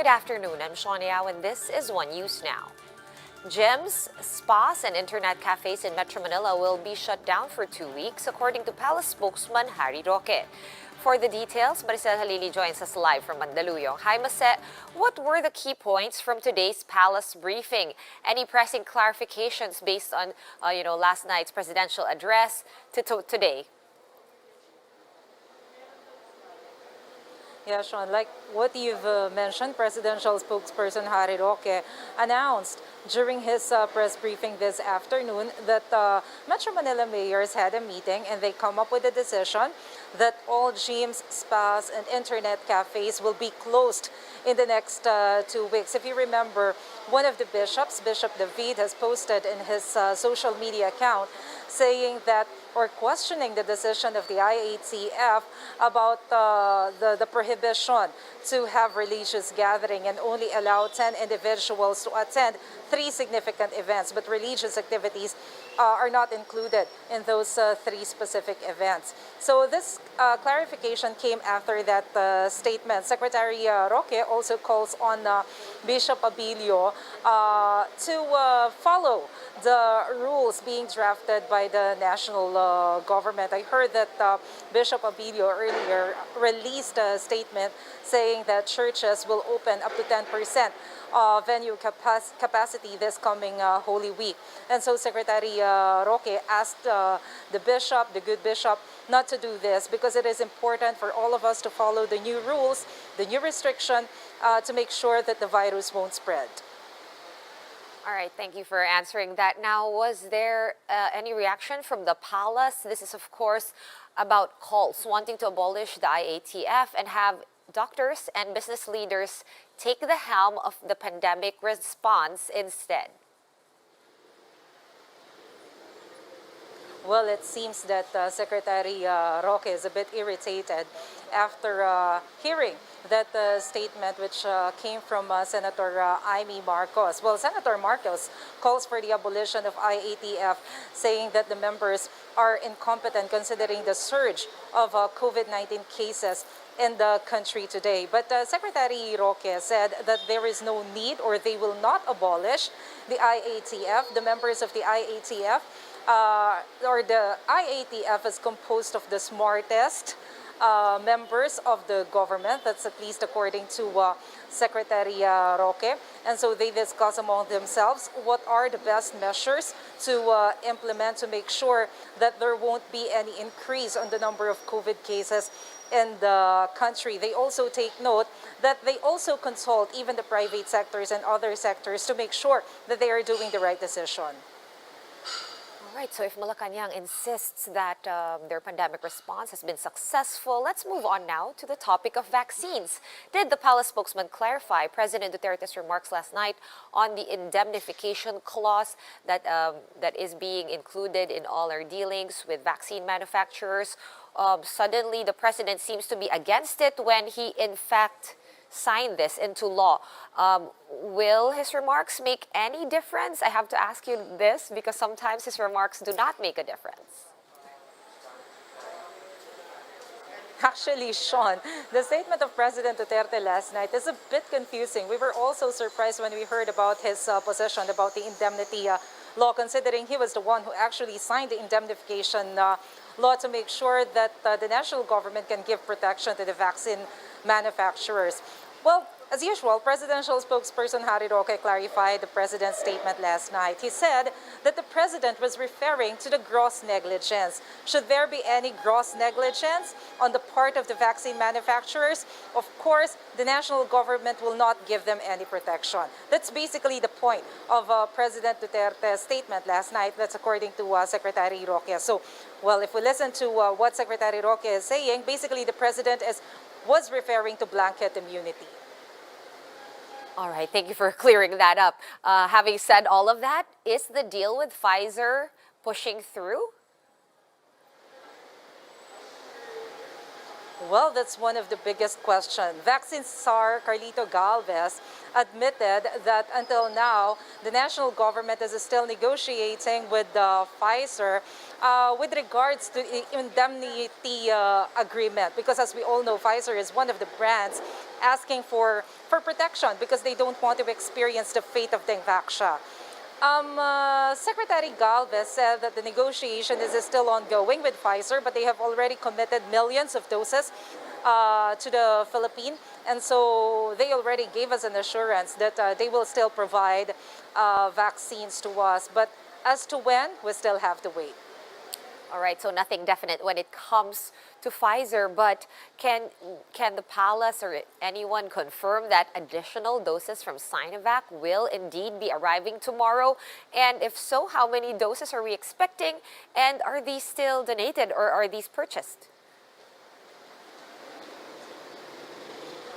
Good afternoon, I'm Shawn Yao and this is One News Now. Gyms, spas, and internet cafes in Metro Manila will be shut down for 2 weeks, according to Palace spokesman Harry Roque. For the details, Maricel Halili joins us live from Mandaluyong. Hi, Mase. What were the key points from today's Palace briefing? Any pressing clarifications based on, last night's presidential address to today? Yeah, Sean, like what you've mentioned, presidential spokesperson Harry Roque announced during his press briefing this afternoon that Metro Manila mayors had a meeting and they come up with a decision that all gyms, spas, and internet cafes will be closed in the next 2 weeks. If you remember, one of the bishops, Bishop David, has posted in his social media account saying that, or questioning the decision of the IATF about the prohibition to have religious gathering and only allow 10 individuals to attend 3 significant events, but religious activities are not included in those 3 specific events. So this clarification came after that statement. Secretary Roque also calls on Bishop Abilio to follow the rules being drafted by the national government. I heard that Bishop Abilio earlier released a statement saying that churches will open up to 10% venue capacity this coming Holy Week. And so Secretary Roque asked the bishop, the good bishop, not to do this because it is important for all of us to follow the new rules, the new restriction, to make sure that the virus won't spread. All right, thank you for answering that. Now, was there any reaction from the palace? This is, of course, about calls wanting to abolish the IATF and have doctors and business leaders take the helm of the pandemic response instead. Well, it seems that Secretary Roque is a bit irritated after hearing that statement which came from Senator Amy Marcos. Well, Senator Marcos calls for the abolition of IATF, saying that the members are incompetent considering the surge of COVID-19 cases in the country today. But Secretary Roque said that there is no need or they will not abolish the IATF. The members of the IATF or the IATF is composed of the smartest members of the government. That's at least according to Secretary Roque. And so they discuss among themselves what are the best measures to implement to make sure that there won't be any increase on the number of COVID cases in the country. They also take note that they also consult even the private sectors and other sectors to make sure that they are doing the right decision. All right, so if Malacanang insists that their pandemic response has been successful, let's move on now to the topic of vaccines. Did the palace spokesman clarify President Duterte's remarks last night on the indemnification clause that is being included in all our dealings with vaccine manufacturers? Suddenly, the president seems to be against it when he, in fact, signed this into law. Will his remarks make any difference? I have to ask you this because sometimes his remarks do not make a difference. Actually, Sean, the statement of President Duterte last night is a bit confusing. We were also surprised when we heard about his position about the indemnity law, considering he was the one who actually signed the indemnification law to make sure that the national government can give protection to the vaccine manufacturers. Well, as usual, presidential spokesperson Harry Roque clarified the president's statement last night. He said that the president was referring to the gross negligence. Should there be any gross negligence on the part of the vaccine manufacturers? Of course, the national government will not give them any protection. That's basically the point of President Duterte's statement last night. That's according to Secretary Roque. So, well, if we listen to what Secretary Roque is saying, basically the president was referring to blanket immunity. All right, thank you for clearing that up. Having said all of that, is the deal with Pfizer pushing through? Well, that's one of the biggest questions. Vaccine czar Carlito Galvez admitted that until now, the national government is still negotiating with Pfizer with regards to the indemnity agreement. Because as we all know, Pfizer is one of the brands asking for protection because they don't want to experience the fate of Dengvaxia. Secretary Galvez said that the negotiation is still ongoing with Pfizer, but they have already committed millions of doses to the Philippines. And so they already gave us an assurance that they will still provide vaccines to us. But as to when, we still have to wait. All right, so nothing definite when it comes to Pfizer, but can the palace or anyone confirm that additional doses from Sinovac will indeed be arriving tomorrow? And if so, how many doses are we expecting? And are these still donated or are these purchased?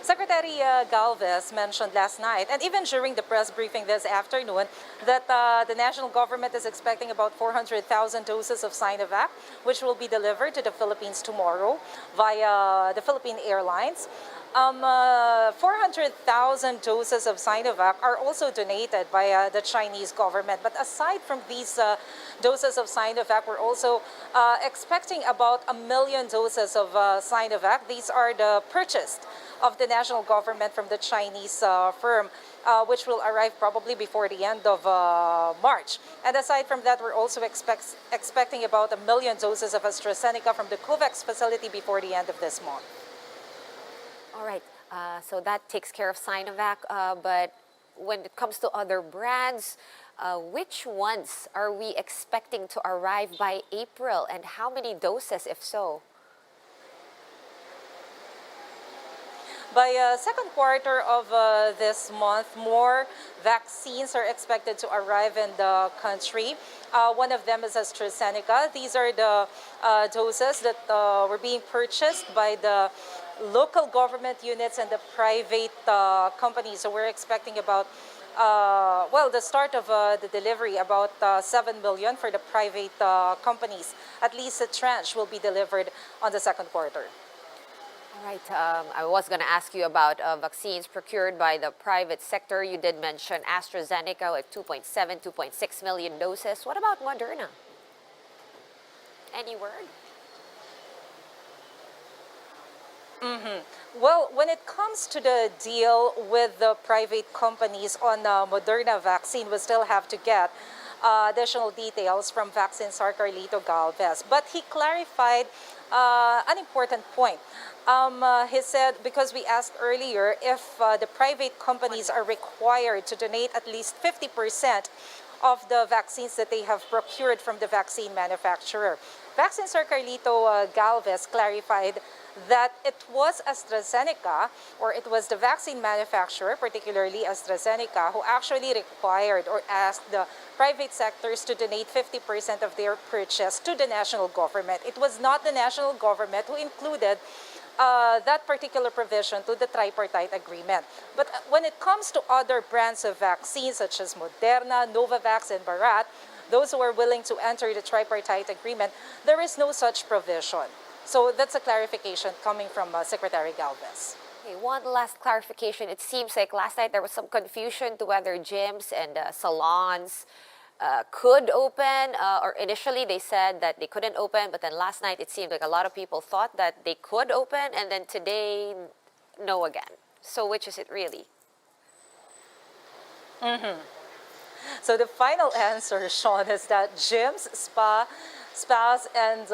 Secretary Galvez mentioned last night, and even during the press briefing this afternoon, that the national government is expecting about 400,000 doses of Sinovac, which will be delivered to the Philippines tomorrow via the Philippine Airlines. 400,000 doses of Sinovac are also donated by the Chinese government. But aside from these doses of Sinovac, we're also expecting about 1 million doses of Sinovac. These are the purchased of the national government from the Chinese firm, which will arrive probably before the end of March. And aside from that, we're also expecting about 1 million doses of AstraZeneca from the COVAX facility before the end of this month. All right, so that takes care of Sinovac, but when it comes to other brands, which ones are we expecting to arrive by April and how many doses if so? By second quarter of this month, more vaccines are expected to arrive in the country. One of them is AstraZeneca. These are the doses that were being purchased by the local government units and the private companies. So we're expecting about, the start of the delivery, about 7 million for the private companies. At least a tranche will be delivered on the second quarter. All right, I was going to ask you about vaccines procured by the private sector. You did mention AstraZeneca with 2.7, 2.6 million doses. What about Moderna? Any word? Well, when it comes to the deal with the private companies on Moderna vaccine, we still have to get additional details from Vaccine Czar Carlito Galvez. But he clarified an important point. He said, because we asked earlier if the private companies are required to donate at least 50% of the vaccines that they have procured from the vaccine manufacturer. Vaccine Czar Carlito Galvez clarified that it was AstraZeneca, or it was the vaccine manufacturer, particularly AstraZeneca, who actually required or asked the private sectors to donate 50% of their purchase to the national government. It was not the national government who included that particular provision to the tripartite agreement. But when it comes to other brands of vaccines such as Moderna, Novavax, and Bharat, those who are willing to enter the tripartite agreement, there is no such provision. So that's a clarification coming from Secretary Galvez. Okay, one last clarification. It seems like last night there was some confusion to whether gyms and salons could open, or initially they said that they couldn't open, but then last night it seemed like a lot of people thought that they could open, and then today, no again. So which is it really? So the final answer, Sean, is that gyms, spas, and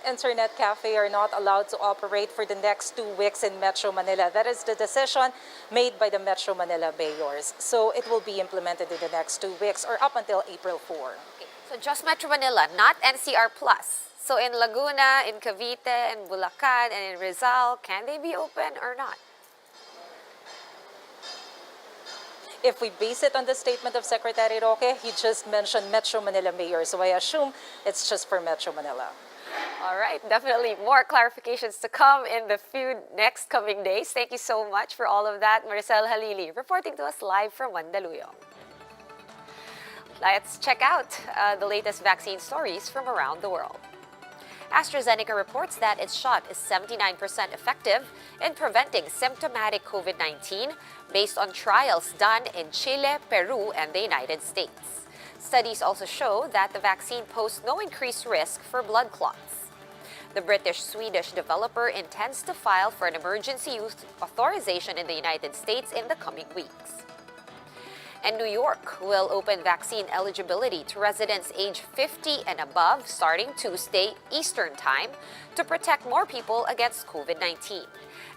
internet cafe are not allowed to operate for the next 2 weeks in Metro Manila. That is the decision made by the Metro Manila mayors. So it will be implemented in the next 2 weeks or up until April 4. Okay, so just Metro Manila, not NCR Plus. So in Laguna, in Cavite, in Bulacan, and in Rizal, can they be open or not? If we base it on the statement of Secretary Roque, he just mentioned Metro Manila mayor. So I assume it's just for Metro Manila. All right, definitely more clarifications to come in the few next coming days. Thank you so much for all of that. Maricel Halili reporting to us live from Mandaluyong. Let's check out the latest vaccine stories from around the world. AstraZeneca reports that its shot is 79% effective in preventing symptomatic COVID-19 based on trials done in Chile, Peru, and the United States. Studies also show that the vaccine posed no increased risk for blood clots. The British-Swedish developer intends to file for an emergency use authorization in the United States in the coming weeks. And New York will open vaccine eligibility to residents age 50 and above starting Tuesday Eastern Time to protect more people against COVID-19.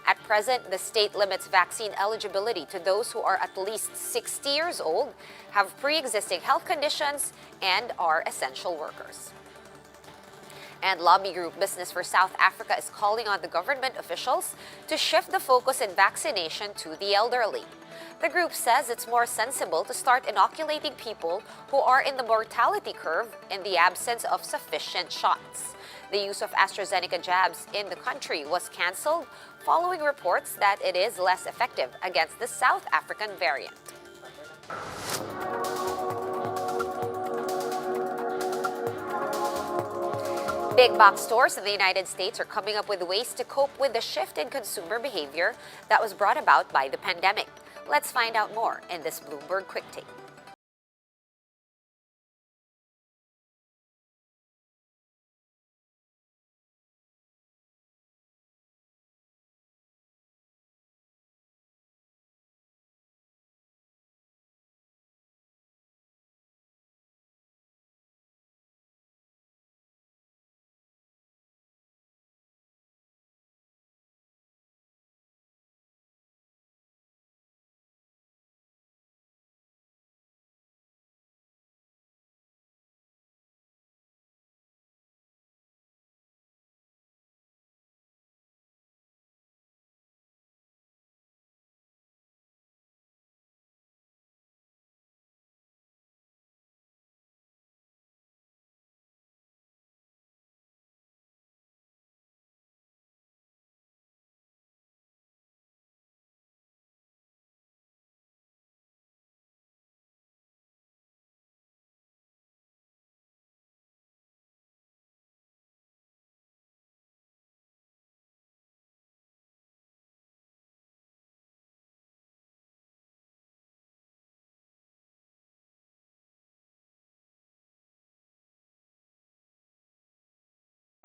At present, the state limits vaccine eligibility to those who are at least 60 years old, have pre-existing health conditions, and are essential workers. And lobby group Business for South Africa is calling on the government officials to shift the focus in vaccination to the elderly. The group says it's more sensible to start inoculating people who are in the mortality curve in the absence of sufficient shots. The use of AstraZeneca jabs in the country was canceled following reports that it is less effective against the South African variant. Big box stores in the United States are coming up with ways to cope with the shift in consumer behavior that was brought about by the pandemic. Let's find out more in this Bloomberg Quick Take.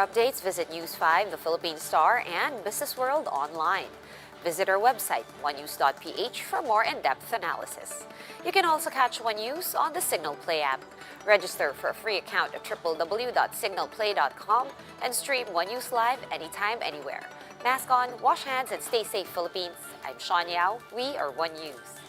For updates, visit News 5, the Philippine Star, and Business World online. Visit our website, onenews.ph, for more in-depth analysis. You can also catch One News on the Signal Play app. Register for a free account at www.signalplay.com and stream One News live anytime, anywhere. Mask on, wash hands, and stay safe, Philippines. I'm Sean Yao. We are One News.